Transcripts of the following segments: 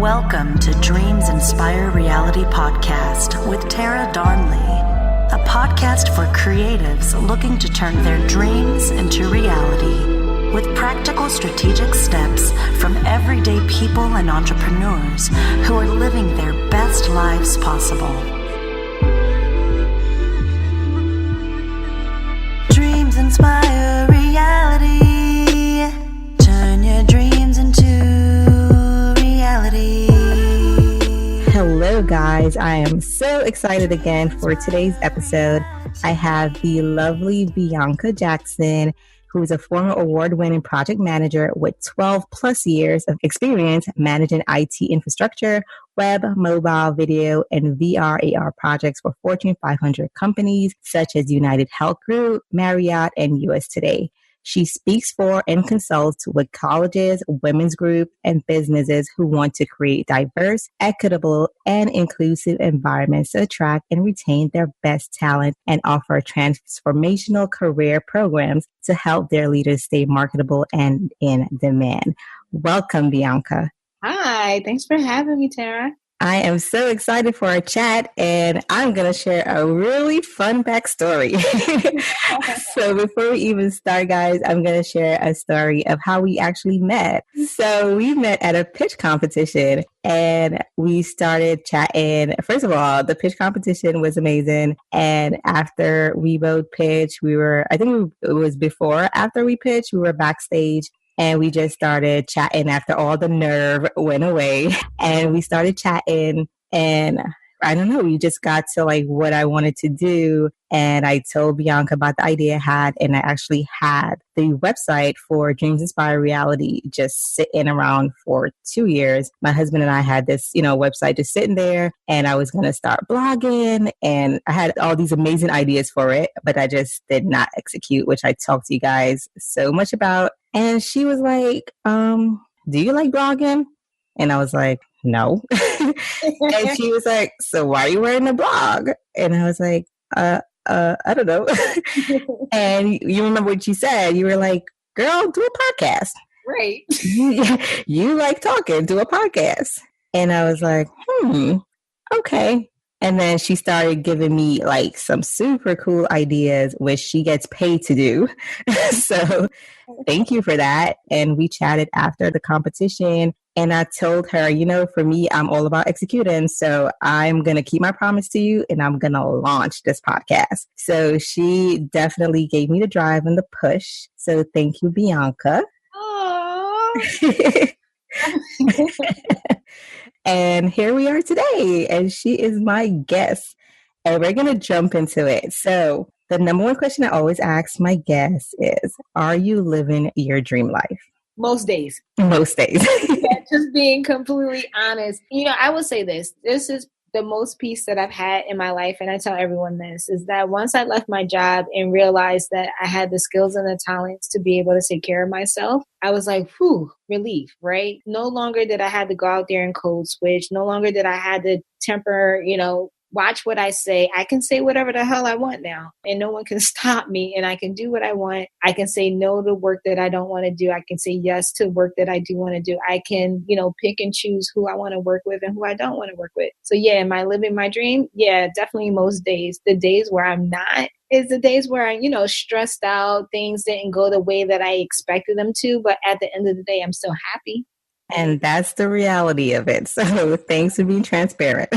Welcome to Dreams Inspire Reality Podcast with Tara Darnley, a podcast for creatives looking to turn their dreams into reality with practical strategic steps from everyday people and entrepreneurs who are living their best lives possible. Dreams inspire reality. Turn your dreams into reality. Hello guys, I am so excited again for today's episode. I have the lovely Bianca Jackson, who is a former award-winning project manager with 12 plus years of experience managing IT infrastructure, web, mobile, video, and VR/AR projects for Fortune 500 companies such as United Health Group, Marriott, and US Today. She speaks for and consults with colleges, women's groups, and businesses who want to create diverse, equitable, and inclusive environments to attract and retain their best talent and offer transformational career programs to help their leaders stay marketable and in demand. Welcome, Bianca. Hi, thanks for having me, Tara. I am so excited for our chat, and I'm going to share a really fun backstory. So before we even start, guys, I'm going to share a story of how we actually met. So we met at a pitch competition, and we started chatting. First of all, the pitch competition was amazing. And after we both pitched, it was before, after we pitched, we were backstage. And we just started chatting after all the nerve went away. And we started chatting, and I don't know, we just got to like what I wanted to do. And I told Bianca about the idea I had, and I actually had the website for Dreams Inspire Reality just sitting around for 2 years. My husband and I had this, website just sitting there, and I was going to start blogging, and I had all these amazing ideas for it, but I just did not execute, which I talked to you guys so much about. And she was like, do you like blogging? And I was like, no. And she was like, so why are you wearing a blog? And I was like, I don't know. And you remember what you said? You were like, girl, do a podcast. Right. You like talking, do a podcast. And I was like, okay. And then she started giving me like some super cool ideas, which she gets paid to do. So thank you for that. And we chatted after the competition. And I told her, for me, I'm all about executing. So I'm going to keep my promise to you, and I'm going to launch this podcast. So she definitely gave me the drive and the push. So thank you, Bianca. Aww. And here we are today, and she is my guest, and we're going to jump into it. So the number one question I always ask my guests is, are you living your dream life? Most days. Most days. Yeah, just being completely honest. I will say this. This is the most peace that I've had in my life, and I tell everyone this, is that once I left my job and realized that I had the skills and the talents to be able to take care of myself, I was like, relief, right? No longer did I have to go out there and code switch. No longer did I have to temper, watch what I say. I can say whatever the hell I want now, and no one can stop me, and I can do what I want. I can say no to work that I don't want to do. I can say yes to work that I do want to do. I can, pick and choose who I want to work with and who I don't want to work with. So yeah, am I living my dream? Yeah, definitely most days. The days where I'm not is the days where I'm, stressed out. Things didn't go the way that I expected them to, but at the end of the day, I'm still happy. And that's the reality of it. So thanks for being transparent.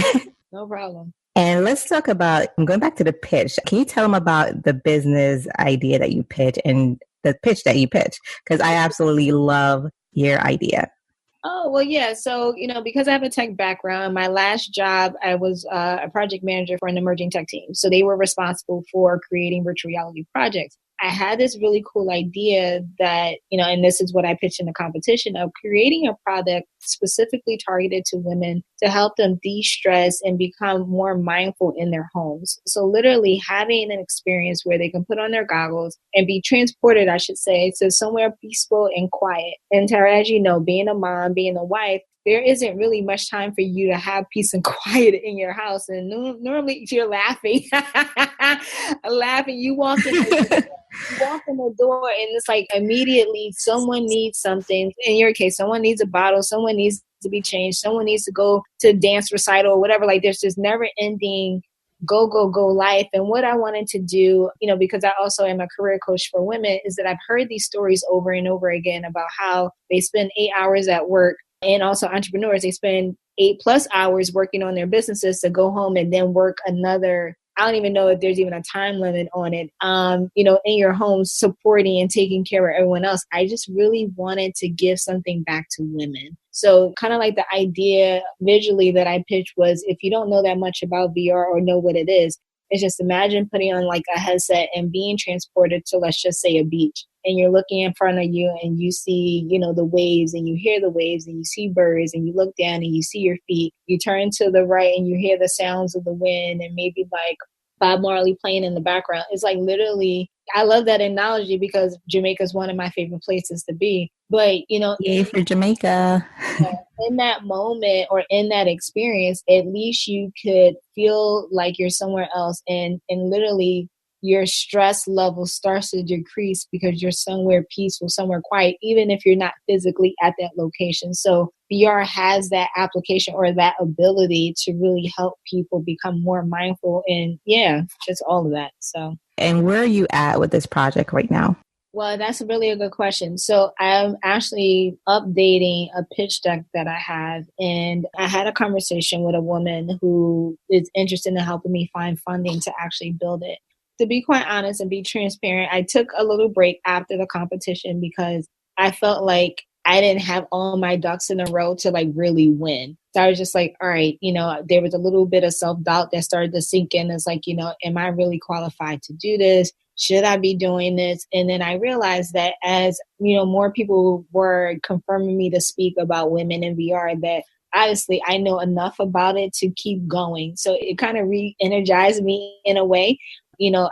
No problem. And let's talk about, I'm going back to the pitch. Can you tell them about the business idea that you pitch and the pitch that you pitch? Because I absolutely love your idea. Oh, well, yeah. So, because I have a tech background, my last job, I was a project manager for an emerging tech team. So they were responsible for creating virtual reality projects. I had this really cool idea that, and this is what I pitched in the competition, of creating a product specifically targeted to women to help them de-stress and become more mindful in their homes. So literally having an experience where they can put on their goggles and be transported, I should say, to somewhere peaceful and quiet. And Tara, as you know, being a mom, being a wife, there isn't really much time for you to have peace and quiet in your house. And normally if you're laughing, you walk in in the door and it's like immediately someone needs something. In your case, someone needs a bottle, someone needs to be changed, someone needs to go to dance recital or whatever. Like there's this never ending go life. And what I wanted to do, because I also am a career coach for women, is that I've heard these stories over and over again about how they spend 8 hours at work, and also entrepreneurs, they spend 8+ hours working on their businesses to go home and then work another, I don't even know if there's even a time limit on it, in your home, supporting and taking care of everyone else. I just really wanted to give something back to women. So kind of like the idea visually that I pitched was, if you don't know that much about VR or know what it is, it's just imagine putting on like a headset and being transported to, let's just say, a beach. And you're looking in front of you and you see, the waves, and you hear the waves, and you see birds, and you look down and you see your feet. You turn to the right and you hear the sounds of the wind and maybe like Bob Marley playing in the background. It's like literally, I love that analogy because Jamaica is one of my favorite places to be. But, Yay for Jamaica. in that moment or in that experience, at least you could feel like you're somewhere else, and literally your stress level starts to decrease because you're somewhere peaceful, somewhere quiet, even if you're not physically at that location. So VR has that application or that ability to really help people become more mindful, and just all of that. So, and where are you at with this project right now? Well, that's really a good question. So I'm actually updating a pitch deck that I have, and I had a conversation with a woman who is interested in helping me find funding to actually build it. To be quite honest and be transparent, I took a little break after the competition because I felt like I didn't have all my ducks in a row to like really win. So I was just like, all right, there was a little bit of self-doubt that started to sink in. It's like, am I really qualified to do this? Should I be doing this? And then I realized that as, more people were confirming me to speak about women in VR, that honestly, I know enough about it to keep going. So it kind of re-energized me in a way.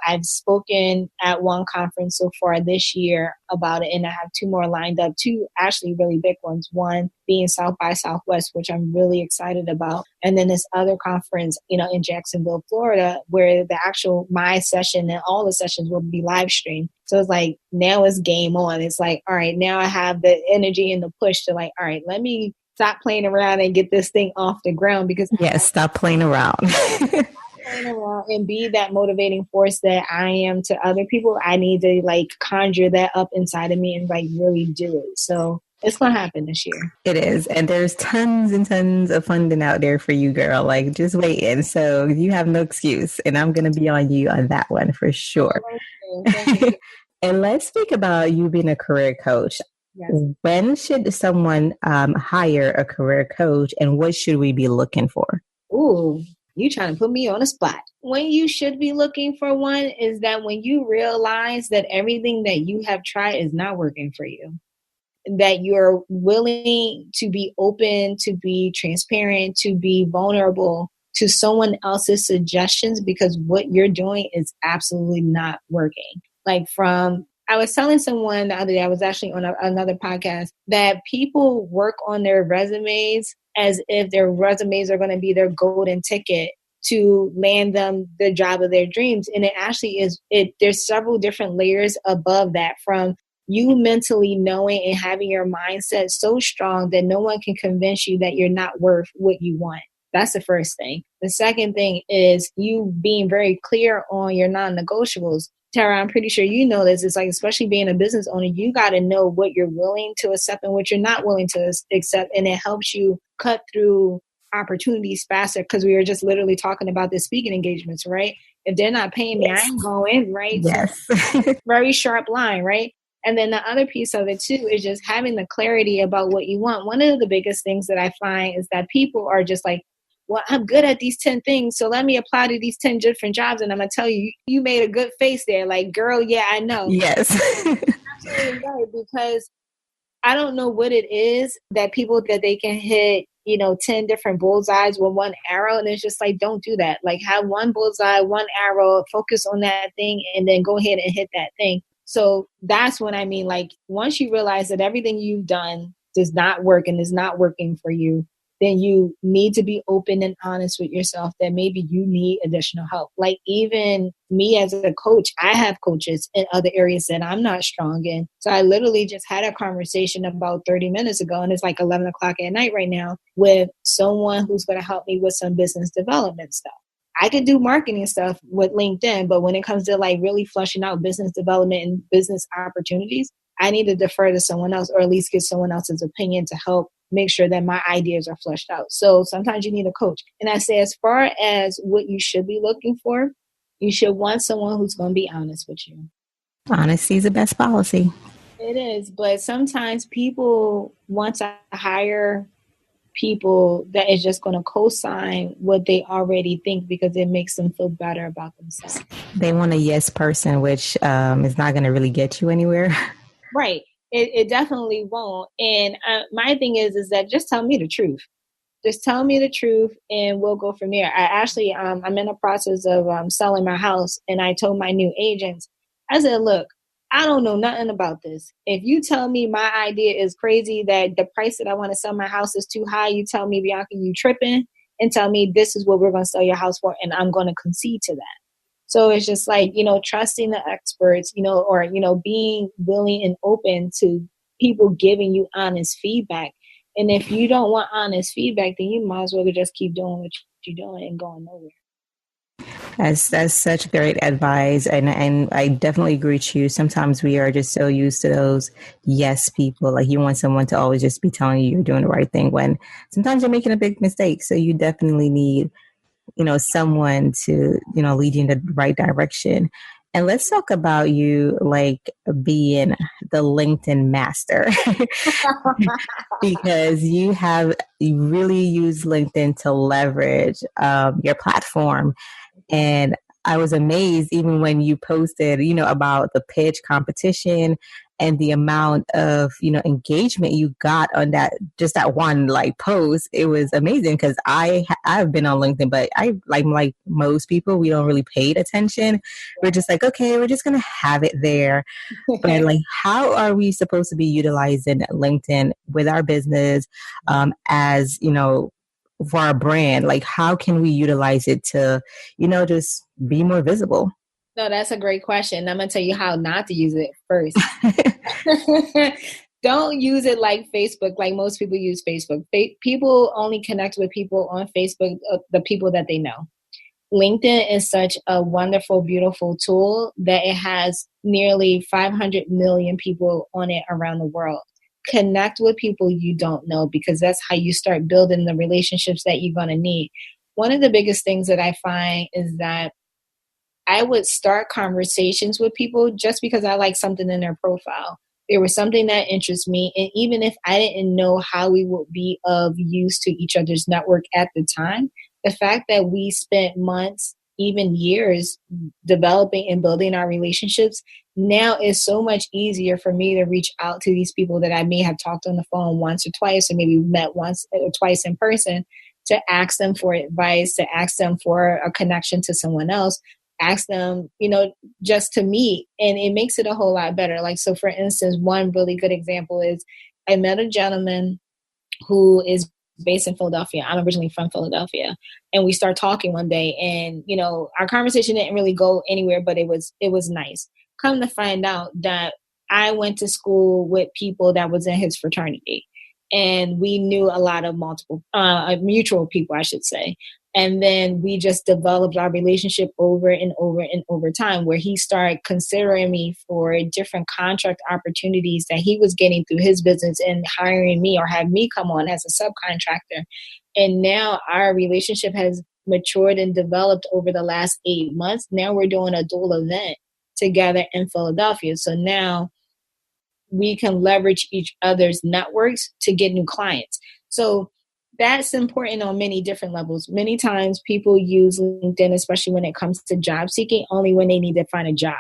I've spoken at one conference so far this year about it, and I have 2 more lined up, 2 actually really big ones. One being South by Southwest, which I'm really excited about. And then this other conference, in Jacksonville, Florida, where my session and all the sessions will be live streamed. So it's like, now it's game on. It's like, all right, now I have the energy and the push to like, all right, let me stop playing around and get this thing off the ground, because stop playing around. Playing around and be that motivating force that I am to other people. I need to like conjure that up inside of me and like really do it. So it's going to happen this year. It is. And there's tons and tons of funding out there for you, girl. Like, just waiting. So you have no excuse. And I'm going to be on you on that one for sure. Thank you. And let's speak about you being a career coach. Yes. When should someone hire a career coach, and what should we be looking for? Ooh, you trying to put me on a spot. When you should be looking for one is that when you realize that everything that you have tried is not working for you, that you're willing to be open, to be transparent, to be vulnerable to someone else's suggestions, because what you're doing is absolutely not working. Like I was telling someone the other day, I was actually on another podcast, that people work on their resumes as if their resumes are going to be their golden ticket to land them the job of their dreams. And it actually is, there's several different layers above that, from you mentally knowing and having your mindset so strong that no one can convince you that you're not worth what you want. That's the first thing. The second thing is you being very clear on your non-negotiables. Tara, I'm pretty sure you know this. It's like, especially being a business owner, you got to know what you're willing to accept and what you're not willing to accept. And it helps you cut through opportunities faster, because we were just literally talking about the speaking engagements, right? If they're not paying me, I ain't going, right? Yes. So, very sharp line, right? And then the other piece of it too is just having the clarity about what you want. One of the biggest things that I find is that people are just like, well, I'm good at these 10 things, so let me apply to these 10 different jobs. And I'm going to tell you, you made a good face there. Like, girl, yeah, I know. Yes. Absolutely right. Because I don't know what it is that people, that they can hit, 10 different bullseyes with one arrow. And it's just like, don't do that. Like, have one bullseye, one arrow, focus on that thing, and then go ahead and hit that thing. So that's what I mean. Like, once you realize that everything you've done does not work and is not working for you, then you need to be open and honest with yourself that maybe you need additional help. Like even me as a coach, I have coaches in other areas that I'm not strong in. So I literally just had a conversation about 30 minutes ago, and it's like 11 o'clock at night right now, with someone who's going to help me with some business development stuff. I could do marketing stuff with LinkedIn, but when it comes to like really flushing out business development and business opportunities, I need to defer to someone else, or at least get someone else's opinion to help make sure that my ideas are flushed out. So sometimes you need a coach. And I say, as far as what you should be looking for, you should want someone who's going to be honest with you. Honesty is the best policy. It is, but sometimes people want to hire people that is just going to co-sign what they already think because it makes them feel better about themselves. They want a yes person, which is not going to really get you anywhere. Right. It definitely won't. And my thing is that just tell me the truth. Just tell me the truth and we'll go from there. I actually, I'm in the process of selling my house, and I told my new agents, I said, look, I don't know nothing about this. If you tell me my idea is crazy, that the price that I want to sell my house is too high, you tell me, Bianca, you tripping, and tell me this is what we're going to sell your house for, and I'm going to concede to that. So it's just like, trusting the experts, or, being willing and open to people giving you honest feedback. And if you don't want honest feedback, then you might as well just keep doing what you're doing and going nowhere. That's such great advice. And I definitely agree with you. Sometimes we are just so used to those yes people. Like you want someone to always just be telling you you're doing the right thing when sometimes you're making a big mistake. So you definitely need, someone to, lead you in the right direction. And let's talk about you like being the LinkedIn master because you really used LinkedIn to leverage your platform. And I was amazed even when you posted, about the pitch competition and the amount of, engagement you got on just that one like post. It was amazing because I've been on LinkedIn, but I like most people, we don't really pay attention. We're just like, okay, we're just going to have it there. But like, how are we supposed to be utilizing LinkedIn with our business as, for our brand? Like, how can we utilize it to, just be more visible? No, that's a great question. I'm going to tell you how not to use it first. Don't use it like Facebook, like most people use Facebook. People only connect with people on Facebook, the people that they know. LinkedIn is such a wonderful, beautiful tool that it has nearly 500 million people on it around the world. Connect with people you don't know, because that's how you start building the relationships that you're going to need. One of the biggest things that I find is that I would start conversations with people just because I like something in their profile. There was something that interests me. And even if I didn't know how we would be of use to each other's network at the time, the fact that we spent months, even years, developing and building our relationships, now is so much easier for me to reach out to these people that I may have talked on the phone once or twice, or maybe met once or twice in person, to ask them for advice, to ask them for a connection to someone else, ask them, just to meet. And it makes it a whole lot better. Like, so for instance, one really good example is I met a gentleman who is based in Philadelphia. I'm originally from Philadelphia. And we started talking one day, and, our conversation didn't really go anywhere, but it was nice. Come to find out that I went to school with people that was in his fraternity. And we knew a lot of mutual people, I should say. And then we just developed our relationship over and over and over time, where he started considering me for different contract opportunities that he was getting through his business and hiring me or have me come on as a subcontractor. And now our relationship has matured and developed over the last 8 months. Now we're doing a dual event together in Philadelphia. So now we can leverage each other's networks to get new clients. So that's important on many different levels. Many times people use LinkedIn, especially when it comes to job seeking, only when they need to find a job.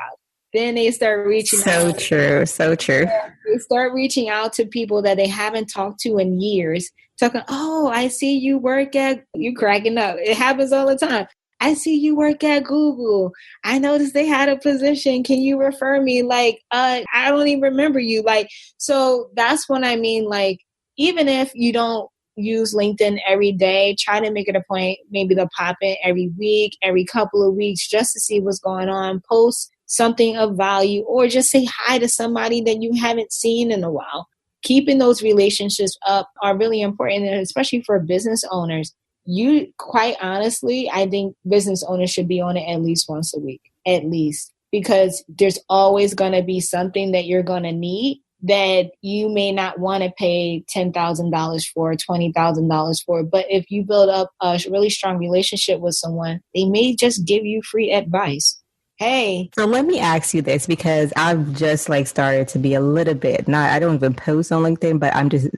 Then they start reaching out. So true. They start reaching out to people that they haven't talked to in years, talking, oh, I see you work at, you cracking up. It happens all the time. I see you work at Google. I noticed they had a position. Can you refer me? Like, I don't even remember you. Like, so that's what I mean. Like, even if you don't use LinkedIn every day. Try to make it a point maybe to pop in every week, every couple of weeks, just to see what's going on. Post something of value, or just say hi to somebody that you haven't seen in a while. Keeping those relationships up are really important, and especially for business owners. You, quite honestly, I think business owners should be on it at least once a week, at least, because there's always going to be something that you're going to need that you may not want to pay $10,000 for, $20,000 for. But if you build up a really strong relationship with someone, they may just give you free advice. Hey. So let me ask you this, because I've just like started to be a little bit, I don't even post on LinkedIn, but I'm just,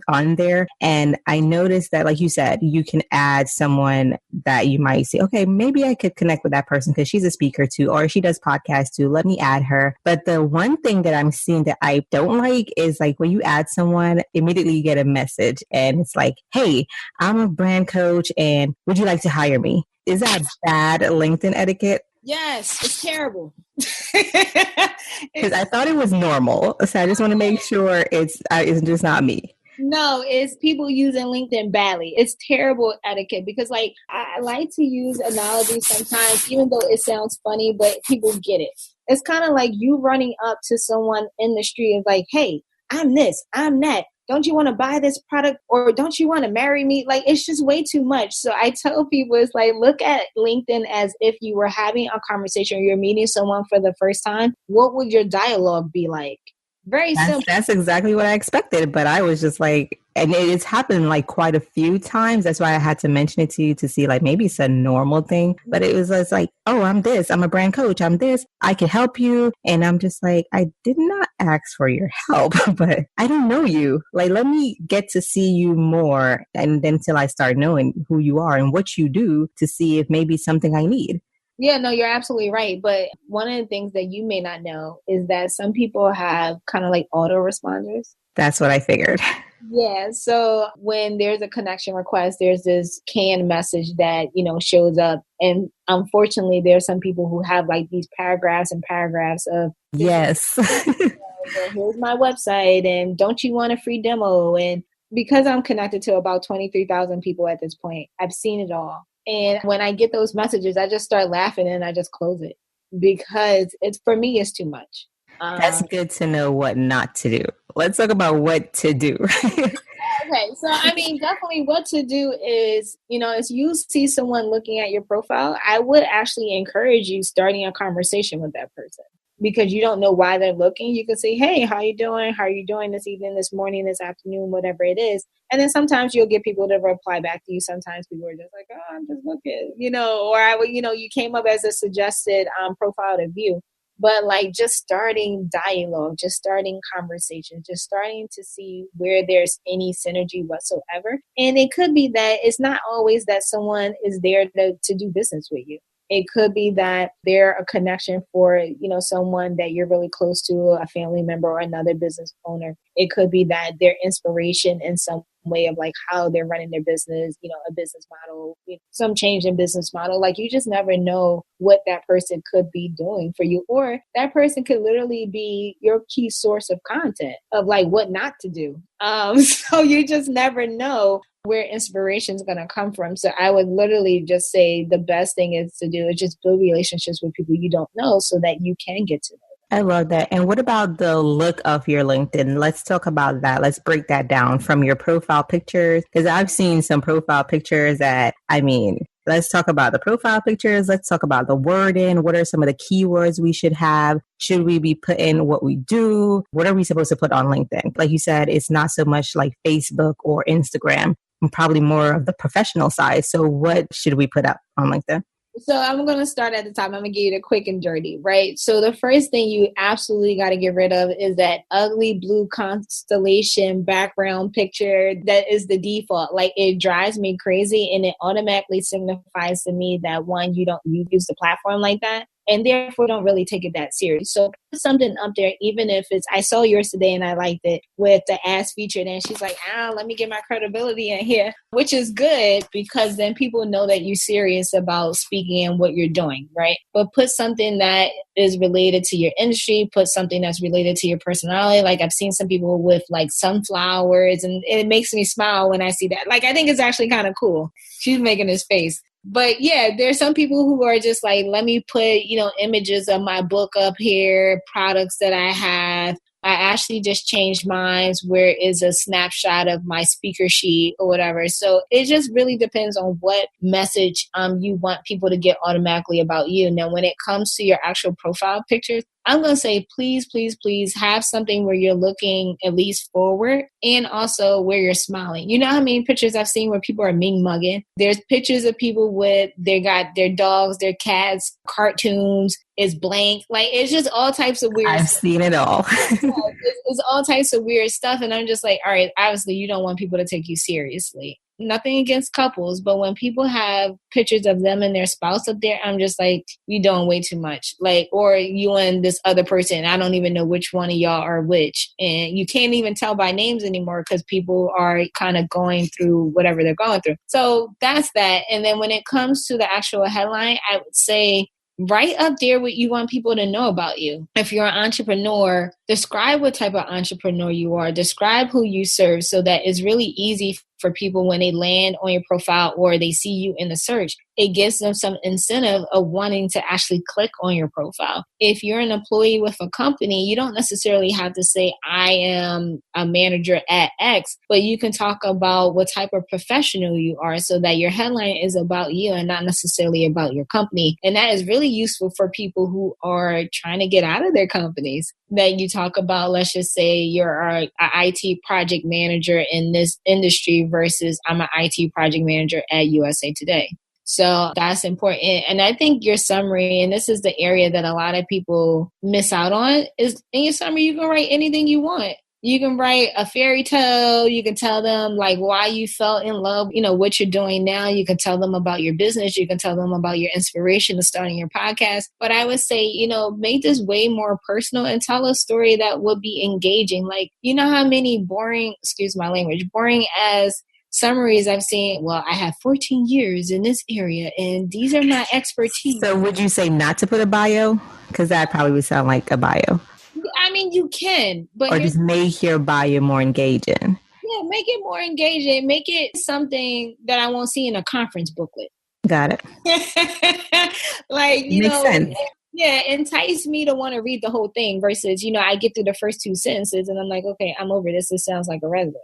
on there. And I noticed that, like you said, you can add someone that you might say, okay, maybe I could connect with that person because she's a speaker too, or she does podcasts too. Let me add her. But the one thing that I'm seeing that I don't like is like when you add someone, immediately you get a message and it's like, hey, I'm a brand coach and would you like to hire me? Is that bad LinkedIn etiquette? Yes, it's terrible. Because I thought it was normal. So I just want to make sure it's just not me. No, it's people using LinkedIn badly. It's terrible etiquette because like I like to use analogies sometimes, even though it sounds funny, but people get it. It's kind of like you running up to someone in the street and like, hey, I'm this, I'm that. Don't you want to buy this product, or don't you want to marry me? Like, it's just way too much. So I tell people, it's like, look at LinkedIn as if you were having a conversation or you're meeting someone for the first time. What would your dialogue be like? Very simple. That's exactly what I expected. But I was just like, and it's happened like quite a few times. That's why I had to mention it to you to see like maybe it's a normal thing. But it was just like, oh, I'm this. I'm a brand coach. I'm this. I can help you. And I'm just like, I did not ask for your help, but I don't know you. Like, let me get to see you more. And then till I start knowing who you are and what you do to see if maybe something I need. Yeah, no, you're absolutely right. But one of the things that you may not know is that some people have kind of like autoresponders. That's what I figured. Yeah. So when there's a connection request, there's this canned message that, shows up. And unfortunately, there's some people who have like these paragraphs and paragraphs of, yes, here's my website and don't you want a free demo? And because I'm connected to about 23,000 people at this point, I've seen it all. And when I get those messages, I just start laughing and I just close it because for me, it's too much. That's good to know what not to do. Let's talk about what to do. Okay. So, I mean, definitely what to do is, if you see someone looking at your profile, I would actually encourage you starting a conversation with that person. Because you don't know why they're looking. You can say, hey, how you doing? How are you doing this evening, this morning, this afternoon, whatever it is. And then sometimes you'll get people to reply back to you. Sometimes people are just like, oh, I'm just looking, or you came up as a suggested profile to view. But like just starting dialogue, just starting conversation, just starting to see where there's any synergy whatsoever. And it could be that it's not always that someone is there to do business with you. It could be that they're a connection for, someone that you're really close to, a family member or another business owner. It could be that they're inspiration in some way of like how they're running their business, a business model, some change in business model. Like you just never know what that person could be doing for you. Or that person could literally be your key source of content of like what not to do. So you just never know where inspiration is going to come from. So I would literally just say the best thing is to do is just build relationships with people you don't know so that you can get to know. I love that. And what about the look of your LinkedIn? Let's talk about that. Let's break that down from your profile pictures, because I've seen some profile pictures let's talk about the profile pictures. Let's talk about the wording. What are some of the keywords we should have? Should we be putting what we do? What are we supposed to put on LinkedIn? Like you said, it's not so much like Facebook or Instagram, and probably more of the professional side. So what should we put up on LinkedIn? So I'm going to start at the top. I'm going to give you the quick and dirty, right? So the first thing you absolutely got to get rid of is that ugly blue constellation background picture that is the default. Like it drives me crazy and it automatically signifies to me that one, you don't use the platform like that. and therefore don't really take it that serious. So put something up there, even if it's, I saw yours today and I liked it with the ass featured, and she's like, let me get my credibility in here, which is good because then people know that you're serious about speaking and what you're doing, right? But put something that is related to your industry, put something that's related to your personality. Like I've seen some people with like sunflowers, and it makes me smile when I see that. Like I think it's actually kind of cool. She's making his face. But yeah, there's some people who are just like, let me put, images of my book up here, products that I have. I actually just changed mine where is a snapshot of my speaker sheet or whatever. So it just really depends on what message you want people to get automatically about you. Now, when it comes to your actual profile pictures, I'm going to say, please, please, please have something where you're looking at least forward and also where you're smiling. You know how many pictures I've seen where people are mean mugging? There's pictures of people they got their dogs, their cats, cartoons, it's blank. Like, it's just all types of weird I've stuff. seen it all. It's all types of weird stuff. And I'm just like, all right, obviously you don't want people to take you seriously. Nothing against couples, but when people have pictures of them and their spouse up there, I'm just like, you're doing way too much. Like, or you and this other person, I don't even know which one of y'all are which. And you can't even tell by names anymore because people are kind of going through whatever they're going through. So that's that. And then when it comes to the actual headline, I would say, write up there what you want people to know about you. If you're an entrepreneur, describe what type of entrepreneur you are. Describe who you serve so that it's really easy for people when they land on your profile or they see you in the search. It gives them some incentive of wanting to actually click on your profile. If you're an employee with a company, you don't necessarily have to say, I am a manager at X, but you can talk about what type of professional you are so that your headline is about you and not necessarily about your company. And that is really useful for people who are trying to get out of their companies. That you talk about, let's just say you're an IT project manager in this industry versus I'm an IT project manager at USA Today. So that's important. And I think your summary, and this is the area that a lot of people miss out on, is in your summary, you can write anything you want. You can write a fairy tale. You can tell them like why you fell in love, what you're doing now. You can tell them about your business. You can tell them about your inspiration of starting your podcast. But I would say, make this way more personal and tell a story that would be engaging. Like, how many boring as summaries I've seen. Well, I have 14 years in this area and these are my expertise. So would you say not to put a bio? Because that probably would sound like a bio. I mean, you can, but or just make your bio more engaging. Yeah, make it more engaging. Make it something that I won't see in a conference booklet. Got it. Like, Makes sense. Yeah, entice me to want to read the whole thing versus, I get through the first 2 sentences and I'm like, okay, I'm over this. This sounds like a resume.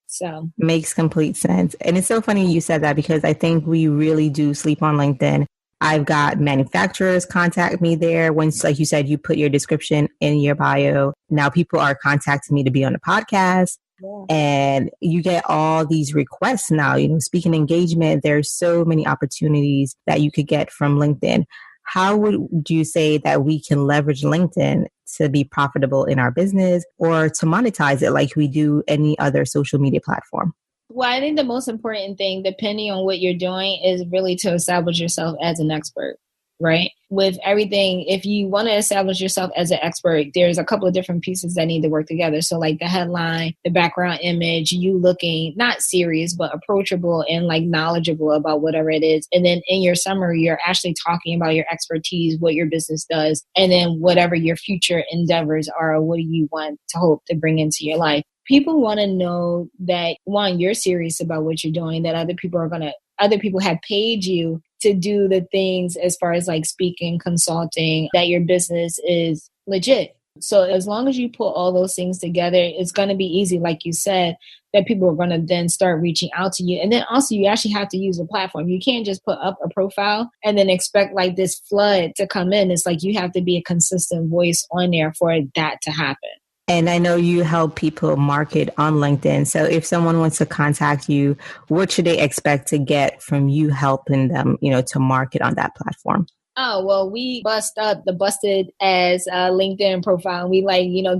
So makes complete sense. And it's so funny you said that because I think we really do sleep on LinkedIn. I've got manufacturers contact me there. Once, like you said, you put your description in your bio. Now people are contacting me to be on the podcast. Yeah. And you get all these requests now, speaking engagement. There's so many opportunities that you could get from LinkedIn. How would you say that we can leverage LinkedIn to be profitable in our business or to monetize it like we do any other social media platform? Well, I think the most important thing, depending on what you're doing, is really to establish yourself as an expert, right? With everything, if you want to establish yourself as an expert, there's a couple of different pieces that need to work together. So like the headline, the background image, you looking not serious, but approachable and like knowledgeable about whatever it is. And then in your summary, you're actually talking about your expertise, what your business does, and then whatever your future endeavors are, what do you want to hope to bring into your life. People want to know that, one, you're serious about what you're doing, that other people have paid you to do the things as far as like speaking, consulting, that your business is legit. So as long as you put all those things together, it's going to be easy, like you said, that people are going to then start reaching out to you. And then also you actually have to use a platform. You can't just put up a profile and then expect like this flood to come in. It's like you have to be a consistent voice on there for that to happen. And I know you help people market on LinkedIn. So if someone wants to contact you, what should they expect to get from you helping them, to market on that platform? Oh, well, we bust up the busted as LinkedIn profile. And we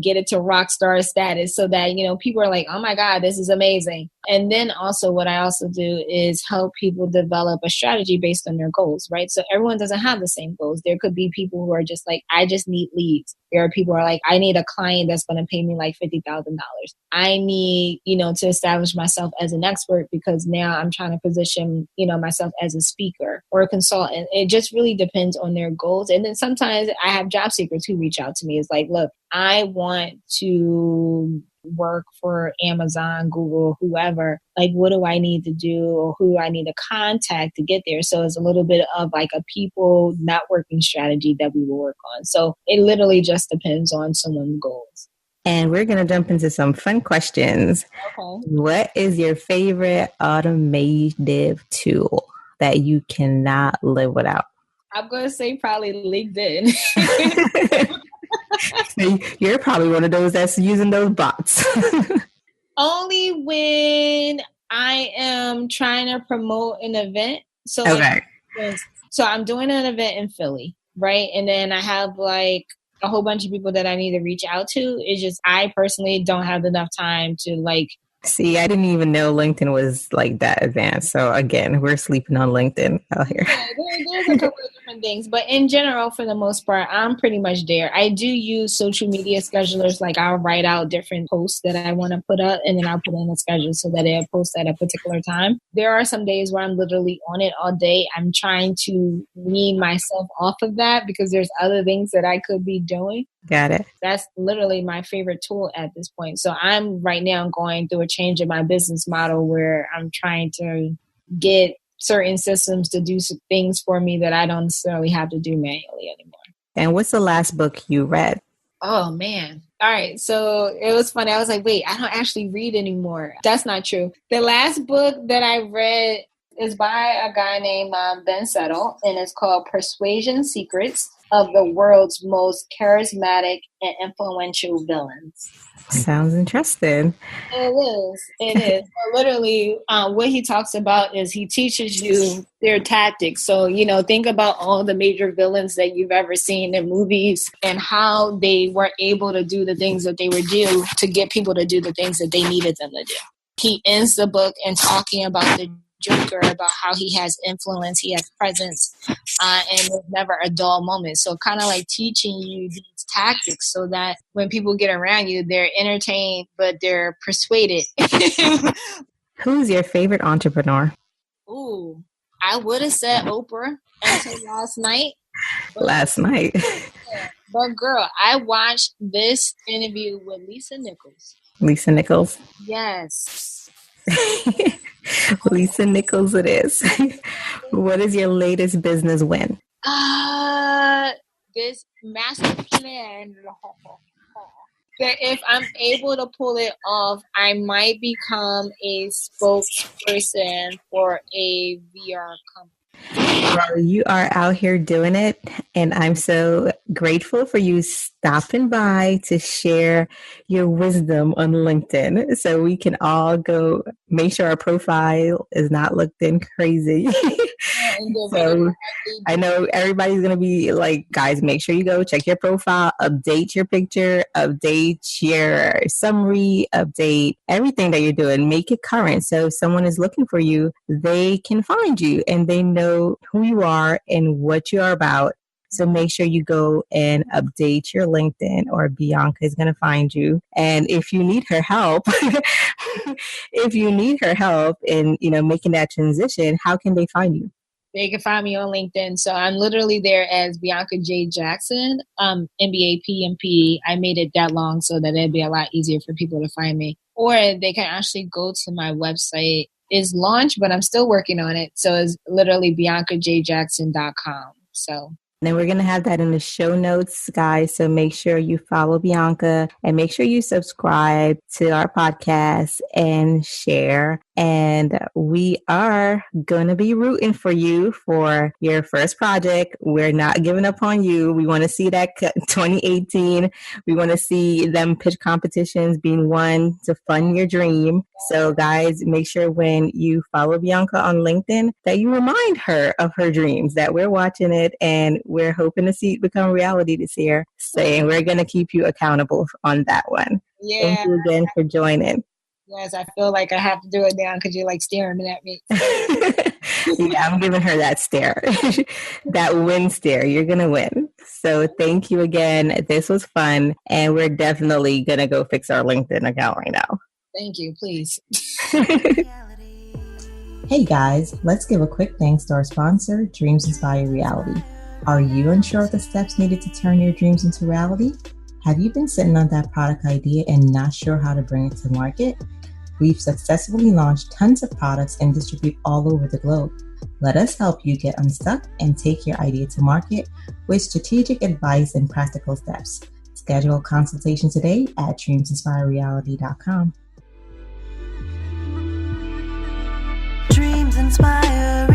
get it to rock star status so that, people are like, oh my God, this is amazing. And then also what I also do is help people develop a strategy based on their goals, right? So everyone doesn't have the same goals. There could be people who are just like, I just need leads. There are people who are like, I need a client that's going to pay me like $50,000. I need, to establish myself as an expert because now I'm trying to position, myself as a speaker or a consultant. It just really depends on their goals. And then sometimes I have job seekers who reach out to me. It's like, look, I want to work for Amazon, Google, whoever. Like, what do I need to do or who do I need to contact to get there? So it's a little bit of like a people networking strategy that we will work on. So it literally just depends on someone's goals. And we're going to jump into some fun questions. Okay. What is your favorite automative tool that you cannot live without? I'm going to say probably LinkedIn. So you're probably one of those that's using those bots. Only when I am trying to promote an event. So, okay. So I'm doing an event in Philly, right? And then I have like a whole bunch of people that I need to reach out to. It's just I personally don't have enough time to like. See, I didn't even know LinkedIn was like that advanced. So again, we're sleeping on LinkedIn out here. Yeah, there's a couple of different things. But in general, for the most part, I'm pretty much there. I do use social media schedulers. Like I'll write out different posts that I want to put up and then I'll put in a schedule so that it'll post at a particular time. There are some days where I'm literally on it all day. I'm trying to wean myself off of that because there's other things that I could be doing. Got it. That's literally my favorite tool at this point. So I'm right now going through a change in my business model where I'm trying to get certain systems to do some things for me that I don't necessarily have to do manually anymore. And what's the last book you read? Oh, man. All right. So it was funny. I was like, wait, I don't actually read anymore. That's not true. The last book that I read is by a guy named Ben Settle, and it's called Persuasion Secrets of the World's Most Charismatic and Influential Villains. Sounds interesting. It is. So literally, what he talks about is he teaches you their tactics. So, think about all the major villains that you've ever seen in movies and how they were able to do the things that they would do to get people to do the things that they needed them to do. He ends the book in talking about the Joker, about how he has influence, he has presence, and there's never a dull moment. So kind of like teaching you these tactics so that when people get around you, they're entertained, but they're persuaded. Who's your favorite entrepreneur? Ooh, I would have said Oprah until last night. Last night. But girl, I watched this interview with Lisa Nichols. Lisa Nichols? Yes. Lisa Nichols it is. What is your latest business win? This master plan that if I'm able to pull it off, I might become a spokesperson for a VR company. Well, you are out here doing it, and I'm so grateful for you stopping by to share your wisdom on LinkedIn so we can all go make sure our profile is not looked in crazy. So I know everybody's going to be like, guys, make sure you go check your profile, update your picture, update your summary, update everything that you're doing, make it current. So if someone is looking for you, they can find you and they know who you are and what you are about. So make sure you go and update your LinkedIn or Bianca is going to find you. And if you need her help, in, making that transition, how can they find you? They can find me on LinkedIn. So I'm literally there as Bianca J Jackson, MBA, PMP. I made it that long so that it'd be a lot easier for people to find me. Or they can actually go to my website. It's launched, but I'm still working on it. So it's literally biancajjackson.com. So. And then we're going to have that in the show notes, guys. So make sure you follow Bianca and make sure you subscribe to our podcast and share. And we are going to be rooting for you for your first project. We're not giving up on you. We want to see that 2018. We want to see them pitch competitions being won to fund your dream. So guys, make sure when you follow Bianca on LinkedIn that you remind her of her dreams, that we're watching it and we're hoping to see it become reality this year. Saying we're going to keep you accountable on that one. Yeah. Thank you again for joining. Yes, I feel like I have to do it now because you're like staring at me. Yeah, I'm giving her that stare, that win stare. You're going to win. So thank you again. This was fun. And we're definitely going to go fix our LinkedIn account right now. Thank you, please. Hey guys, let's give a quick thanks to our sponsor, Dreams Inspire Reality. Are you unsure of the steps needed to turn your dreams into reality? Have you been sitting on that product idea and not sure how to bring it to market? We've successfully launched tons of products and distribute all over the globe. Let us help you get unstuck and take your idea to market with strategic advice and practical steps. Schedule a consultation today at dreamsinspirereality.com. Dreams inspire